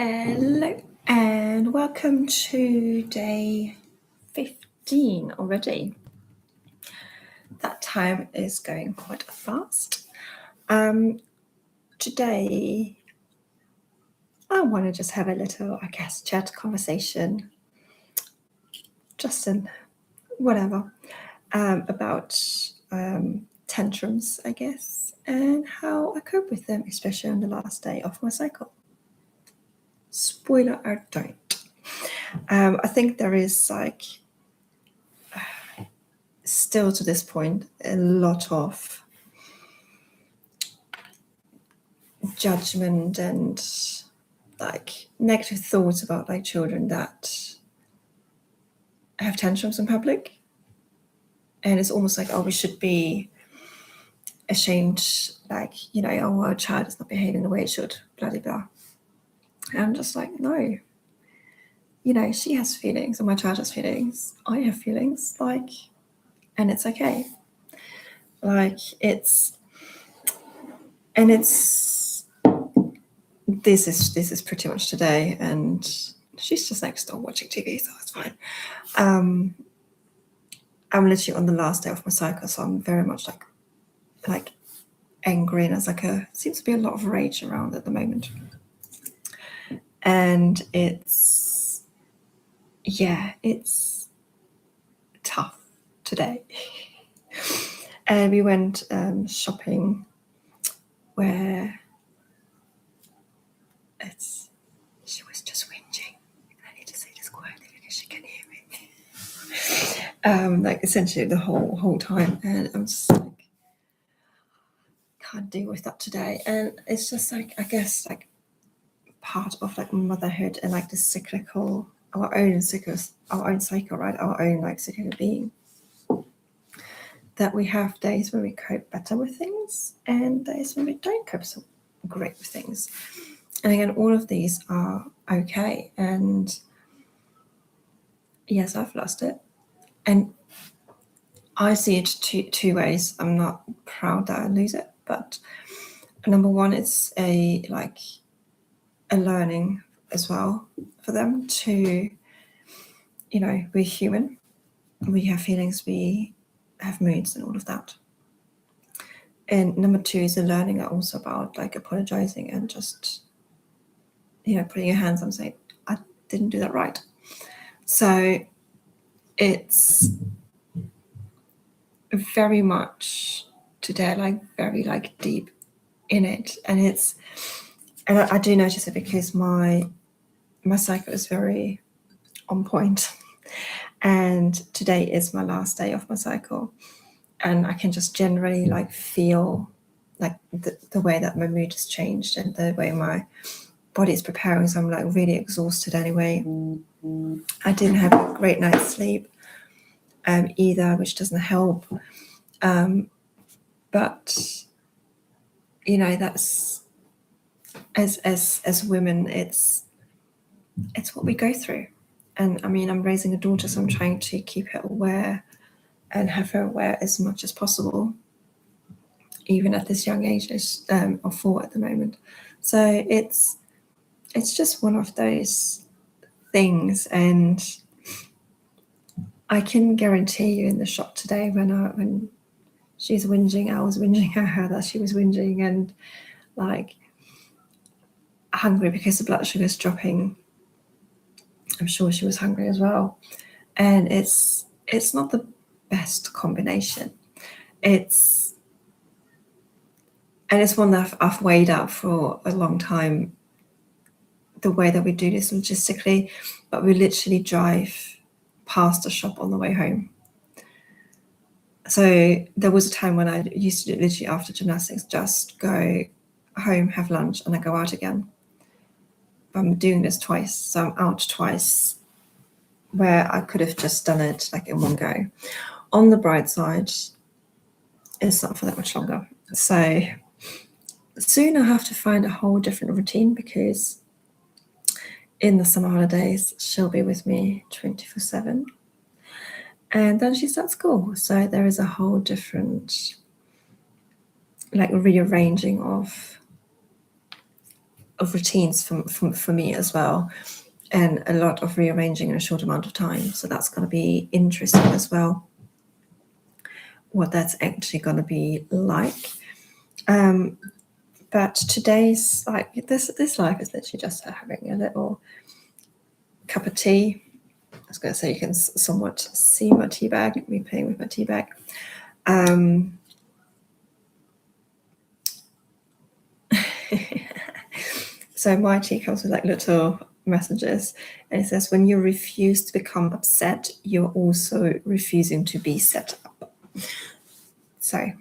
Hello and welcome to day 15 already. That time is going quite fast. Today I want to just have a little, chat conversation, just in whatever, about tantrums, I guess, and how I cope with them, especially on the last day of my cycle. Spoiler, I don't. I think there is still to this point a lot of judgment and negative thoughts about children that have tantrums in public, and it's almost like, oh, we should be ashamed, oh, our child is not behaving the way it should, blah blah blah. And I'm just like, no, she has feelings and my child has feelings, I have feelings, and it's okay. This is pretty much today, and she's just still watching TV, so it's fine. I'm literally on the last day of my cycle, so I'm very much angry, and there's seems to be a lot of rage around at the moment, and it's tough today. And we went shopping where she was just whinging. I need to say this quietly because she can hear me. Essentially the whole time, and I'm just can't deal with that today. And it's just I guess part of motherhood and the cyclical, our own cycle, right? Our own cyclical being. That we have days when we cope better with things and days when we don't cope so great with things. And again, all of these are okay. And yes, I've lost it. And I see it two ways. I'm not proud that I lose it, but number one, it's a learning as well for them to, we're human. We have feelings, we have moods and all of that. And number two is the learning also about apologizing and just, putting your hands on saying, I didn't do that right. So it's very much today, very deep in it. And I do notice it because my cycle is very on point. And today is my last day of my cycle. And I can just generally feel the way that my mood has changed and the way my body is preparing. So I'm really exhausted anyway. I didn't have a great night's sleep either, which doesn't help. But that's as women, it's what we go through. And I'm raising a daughter, so I'm trying to keep her aware and have her aware as much as possible, even at this young age, of 4 at the moment. So it's just one of those things. And I can guarantee you in the shop today, when she's whinging, I was whinging at her that she was whinging and hungry because the blood sugar is dropping. I'm sure she was hungry as well. And it's not the best combination. It's one that I've weighed up for a long time, the way that we do this logistically, but we literally drive past the shop on the way home. So there was a time when I used to do literally after gymnastics, just go home, have lunch, and I go out again. I'm doing this twice, so I'm out twice, where I could have just done it in one go. On the bright side, it's not for that much longer. So soon I have to find a whole different routine, because in the summer holidays, she'll be with me 24/7. And then she starts school. So there is a whole different rearranging of of routines for me as well, and a lot of rearranging in a short amount of time. So that's going to be interesting as well, what that's actually going to be like. But today's like this life is literally just having a little cup of tea. I was going to say you can somewhat see my tea bag, me playing with my tea bag. So my tea comes with like little messages, and it says, when you refuse to become upset, you're also refusing to be set up. So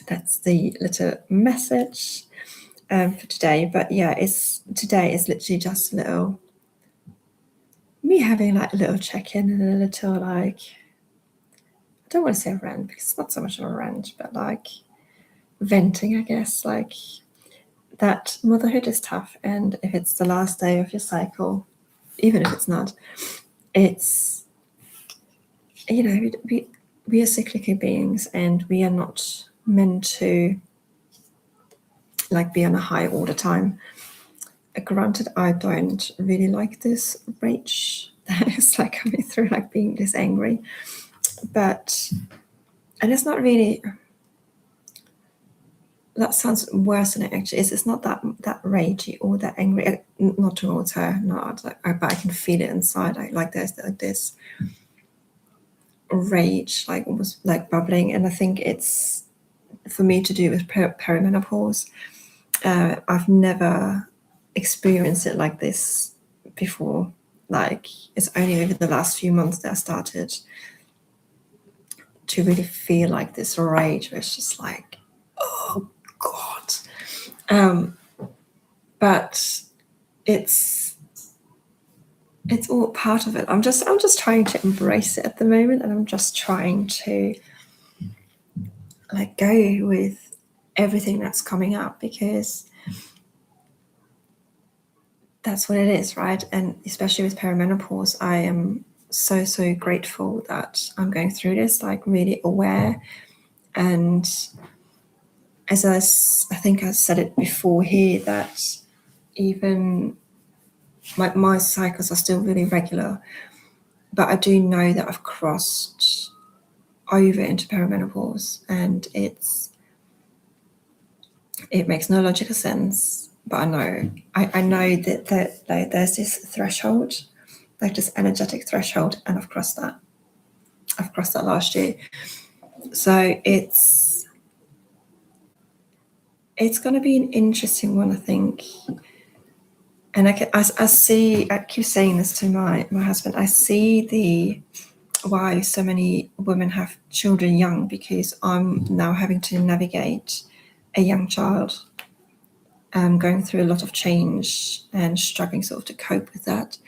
that's the little message for today. But yeah, today is literally just a little me having like a little check-in and a little like, I don't want to say a rant because it's not so much of a rant, but like venting, I guess, like that motherhood is tough. And if it's the last day of your cycle, even if it's not, it's, you know, we are cyclical beings, and we are not meant to like be on a high all the time. Granted, I don't really like this rage that is like coming through, like being this angry, but, and it's not really, that sounds worse than it actually is. It's not that ragey or that angry, not towards her, not like, but I can feel it inside. Like there's like this rage, like almost like bubbling, and I think it's for me to do with perimenopause. I've never experienced it like this before. Like it's only over the last few months that I started to really feel like this rage, where it's just like, oh God. But it's all part of it. I'm just trying to embrace it at the moment, and I'm just trying to like go with everything that's coming up, because that's what it is, right? And especially with perimenopause, I am so grateful that I'm going through this, like really aware. And as I think I said it before here, that even my cycles are still really regular, but I do know that I've crossed over into perimenopause, and it makes no logical sense. But I know that there's this threshold, like this energetic threshold, and I've crossed that. I've crossed that last year. So it's going to be an interesting one, I think. And I see, I keep saying this to my husband, I see why so many women have children young, because I'm now having to navigate a young child, going through a lot of change and struggling sort of to cope with that,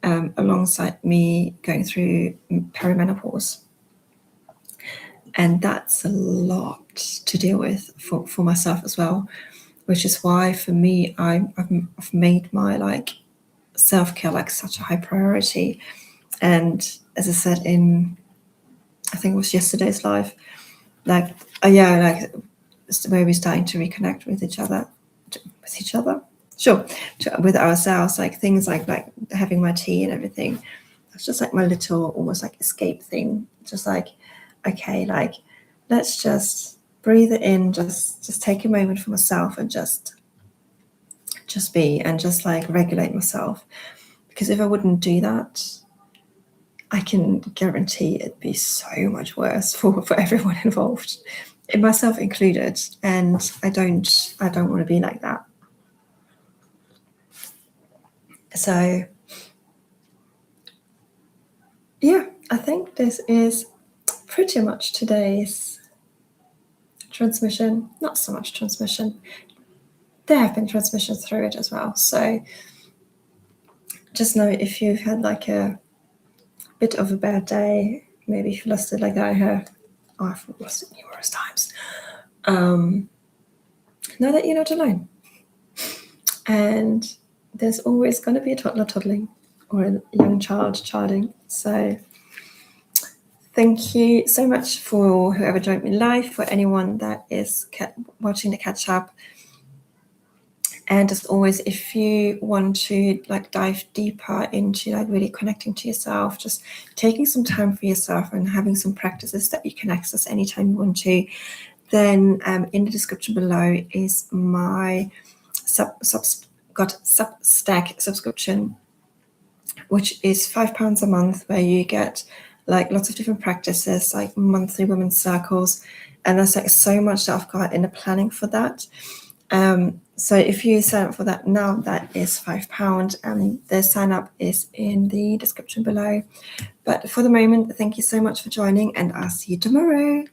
alongside me going through perimenopause. And that's a lot to deal with for myself as well, which is why for me, I've made my like self-care like such a high priority. And as I said in, I think it was yesterday's live, like, like where we're starting to reconnect with each other, sure, with ourselves, like things like having my tea and everything. It's just like my little almost like escape thing, just like, okay, like let's just breathe it in, just take a moment for myself, and just be, and just like regulate myself. Because if I wouldn't do that, I can guarantee it'd be so much worse for everyone involved, and myself included. And I don't want to be like that. So yeah, I think this is pretty much today's transmission. Not so much transmission. There have been transmissions through it as well. So just know, if you've had like a bit of a bad day, maybe if you lost it like I have, I've lost it numerous times, know that you're not alone. And there's always going to be a toddler toddling, or a young child childing. So thank you so much for whoever joined me live, for anyone that is watching the catch up. And as always, if you want to like dive deeper into like really connecting to yourself, just taking some time for yourself and having some practices that you can access anytime you want to, then in the description below is my Substack subscription, which is £5 a month, where you get like lots of different practices, like monthly women's circles, and there's like so much that I've got in the planning for that. So if you sign up for that now, that is £5, and the sign up is in the description below. But for the moment, thank you so much for joining, and I'll see you tomorrow.